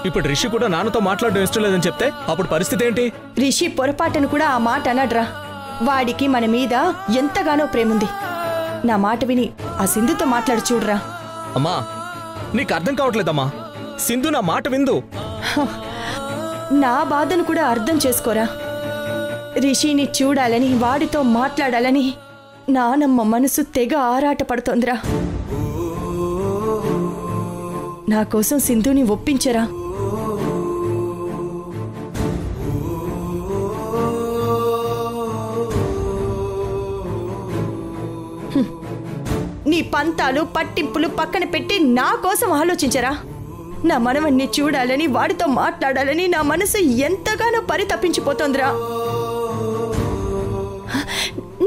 ఇప్పుడు రిషి కూడా నాన్నతో మాట్లాడడం ఇష్టం లేదని చెప్తే అప్పుడు పరిస్థితి ఏంటి? రిషి పొరపాటును కూడా ఆ మాట అనడ్రా. వాడికి మన మీద ఎంతగానో ప్రేముంది. నా మాట విని ఆ సింధుతో మాట్లాడి చూడరా. అమ్మా నీకు అర్థం కావట్లేదమ్మా. సింధు నా మాట విందు. నా బాధను కూడా అర్థం చేసుకోరా. రిషిని చూడాలని వాడితో మాట్లాడాలని నానమ్మ మనసు తెగ ఆరాట పడుతోందిరా. నా కోసం సింధుని ఒప్పించరా. నీ పంతాలు పట్టింపులు పక్కన పెట్టి నా కోసం ఆలోచించరా. నా మనవన్ని చూడాలని వాడితో మాట్లాడాలని నా మనసు ఎంతగానో పరితపించిపోతోందిరా.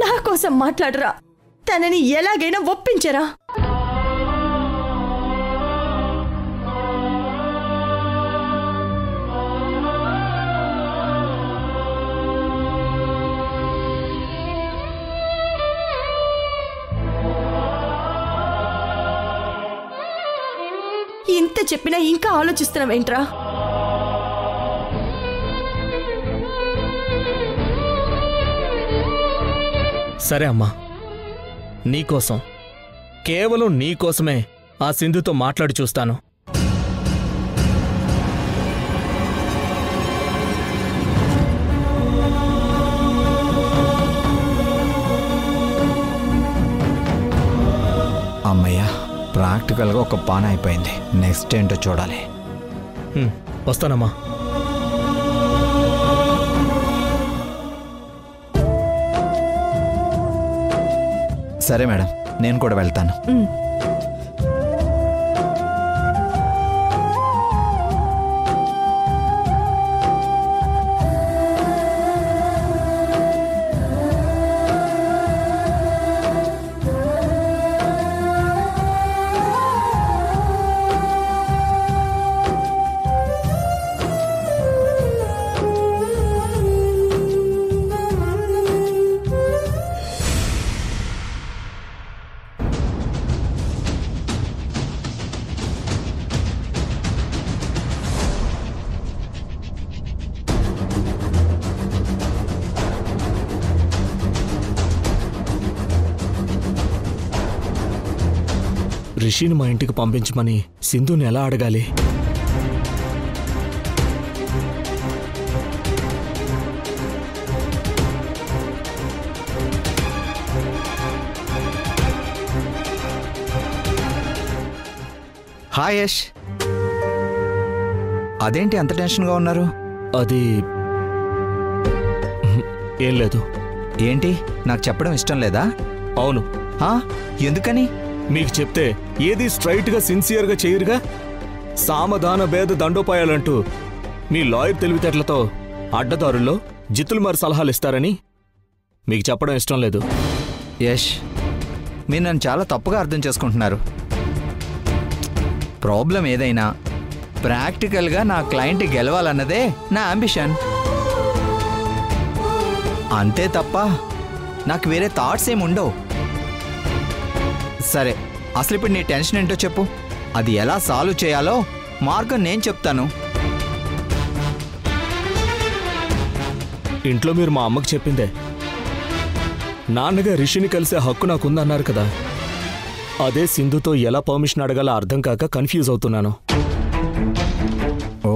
నా కోసం మాట్లాడరా. తనని ఎలాగైనా ఒప్పించరా. ఇంత చెప్పినా ఇంకా ఆలోచిస్తున్నావేంట్రా? సరే అమ్మా, నీకోసం, కేవలం నీకోసమే ఆ సింధుతో మాట్లాడి చూస్తాను. అమ్మయ్యా, ప్రాక్టికల్గా ఒక పాన అయిపోయింది. నెక్స్ట్ ఏంటో చూడాలి. వస్తానమ్మా. సరే మేడం, నేను కూడా వెళ్తాను. రిషిని మా ఇంటికి పంపించమని సింధుని ఎలా అడగాలి? హాయ్ యష్, అదేంటి అంత టెన్షన్గా ఉన్నారు? అది ఏం లేదు. ఏంటి, నాకు చెప్పడం ఇష్టం లేదా? అవును. ఎందుకని? మీకు చెప్తే ఏది స్ట్రైట్గా సిన్సియర్గా చేయరుగా. సామధాన భేద దండోపాయాలంటూ మీ లాయర్ తెలివితేటలతో అడ్డదారుల్లో జిత్తులు మరి సలహాలు ఇస్తారని మీకు చెప్పడం ఇష్టం లేదు. యష్, మీరు నన్ను చాలా తప్పుగా అర్థం చేసుకుంటున్నారు. ప్రాబ్లం ఏదైనా ప్రాక్టికల్గా నా క్లయింట్ గెలవాలన్నదే నా అంబిషన్. అంతే తప్ప నాకు వేరే థాట్స్ ఏమి ఉండవు. సరే, అసలు ఇప్పుడు నీ టెన్షన్ ఏంటో చెప్పు. అది ఎలా సాల్వ్ చేయాలో మార్గం నేను చెప్తాను. ఇంట్లో మీరు మా అమ్మకి చెప్పిందే. నాన్నగా రిషిని కలిసే హక్కు నాకుందన్నారు కదా. అదే సింధుతో ఎలా పర్మిషన్ అడగాలో అర్థం కాక కన్ఫ్యూజ్ అవుతున్నాను. ఓ,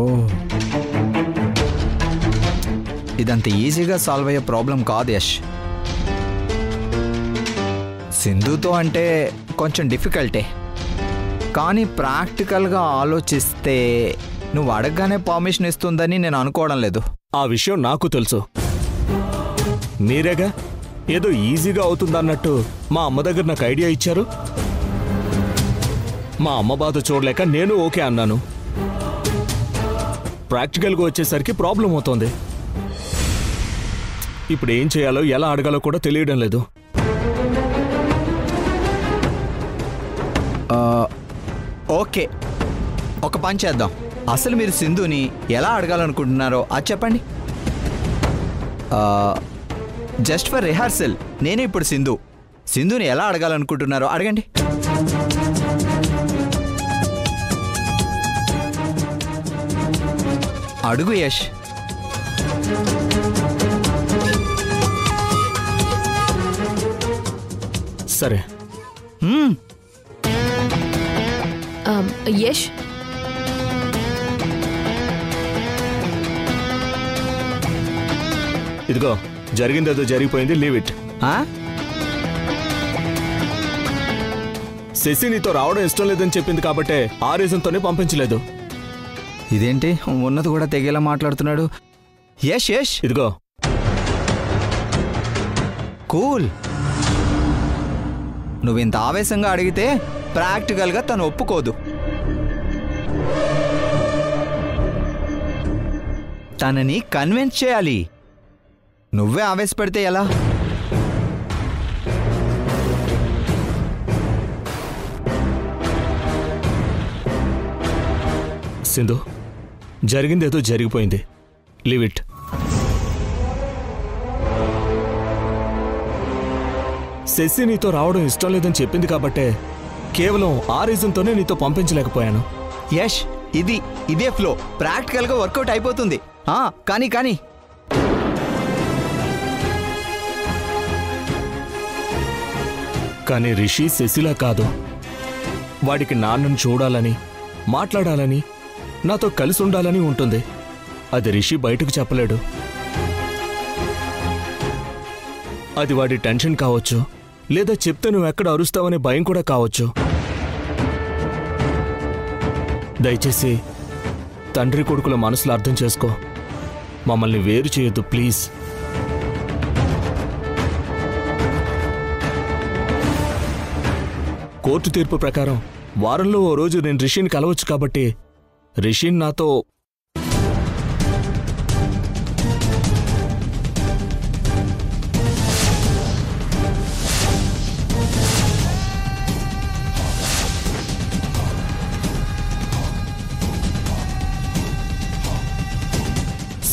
ఇదంత ఈజీగా సాల్వ్ అయ్యే ప్రాబ్లం కాదు యష్. సింధుతో అంటే కొంచెం డిఫికల్టే, కానీ ప్రాక్టికల్గా ఆలోచిస్తే నువ్వు అడగగానే పర్మిషన్ ఇస్తుందని నేను అనుకోవడం లేదు. ఆ విషయం నాకు తెలుసు. మీరేగా ఏదో ఈజీగా అవుతుందన్నట్టు మా అమ్మ దగ్గర నాకు ఐడియా ఇచ్చారు. మా అమ్మ బాధ చూడలేక నేను ఓకే అన్నాను. ప్రాక్టికల్గా వచ్చేసరికి ప్రాబ్లం అవుతోంది. ఇప్పుడు ఏం చేయాలో ఎలా అడగాలో కూడా తెలియడం లేదు. ఓకే, ఒక పని చేద్దాం. అసలు మీరు సింధుని ఎలా అడగాలనుకుంటున్నారో అది చెప్పండి. జస్ట్ ఫర్ రిహార్సల్, నేనే ఇప్పుడు సింధుని ఎలా అడగాలనుకుంటున్నారో అడగండి. అడుగు యష్. సరే. యష్, ఇదిగో జరిగిందేదో జరిగిపోయింది, లీవ్ ఇట్. శశి నీతో రావడం ఇష్టం లేదని చెప్పింది కాబట్టే ఆ రీజన్తోనే పంపించలేదు. ఇదేంటి ఉన్నది కూడా తెగేలా మాట్లాడుతున్నాడు. యష్ యష్, ఇదిగో కూల్. నువ్వింత ఆవేశంగా అడిగితే ప్రాక్టికల్గా తను ఒప్పుకోదు. తనని కన్విన్స్ చేయాలి. నువ్వే ఆవేశపడితే ఎలా? సింధు, జరిగిందేదో జరిగిపోయింది, లీవ్ ఇట్. శశి నీతో రావడం ఇష్టం లేదని చెప్పింది కాబట్టే కేవలం ఆ రీజన్తోనే నీతో పంపించలేకపోయాను. యష్, ఇదే ఫ్లో ప్రాక్టికల్గా వర్కౌట్ అయిపోతుంది. కానీ కానీ రిషి శశిలా కాదు. వాడికి నాన్నను చూడాలని, మాట్లాడాలని, నాతో కలిసి ఉండాలని ఉంటుంది. అది రిషి బయటకు చెప్పలేడు. అది వాడి టెన్షన్ కావచ్చు, లేదా చెప్తే నువ్వెక్కడ అరుస్తావనే భయం కూడా కావచ్చు. దయచేసి తండ్రి కొడుకుల మనసులు అర్థం చేసుకో. మమ్మల్ని వేరు చేయొద్దు ప్లీజ్. కోర్టు తీర్పు ప్రకారం వారంలో ఓ రోజు నేను రిషిని కలవచ్చు కాబట్టి రిషిన్ నాతో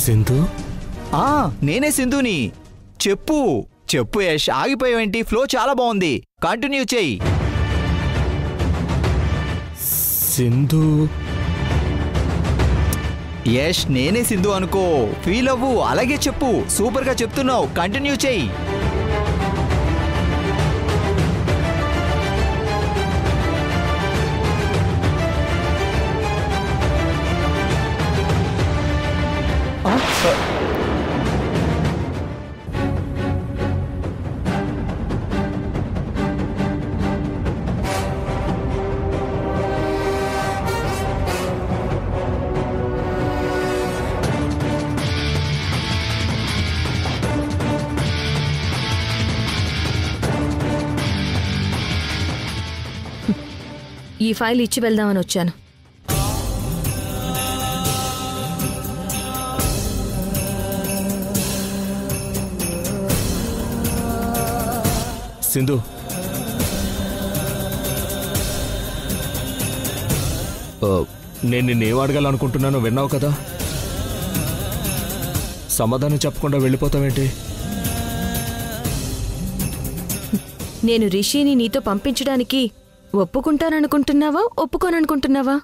సింధు. నేనే సింధుని. చెప్పు యష్, ఆగిపోయావేంటి? ఫ్లో చాలా బాగుంది, కంటిన్యూ చెయ్యి. సింధు. యష్, నేనే సింధు అనుకో, ఫీల్ అవ్వు, అలాగే చెప్పు. సూపర్గా చెప్తున్నావు, కంటిన్యూ చెయ్యి. ఈ ఫైల్ ఇచ్చి వెళ్దామని వచ్చాను. సింధు, నేను నిన్నేం అడగాలనుకుంటున్నానో విన్నావు కదా. సమాధానం చెప్పకుండా వెళ్ళిపోతావేంటి? నేను రిషిని నీతో పంపించడానికి ఒప్పుకుంటాననుకుంటున్నావా, ఒప్పుకోననుకుంటున్నావా?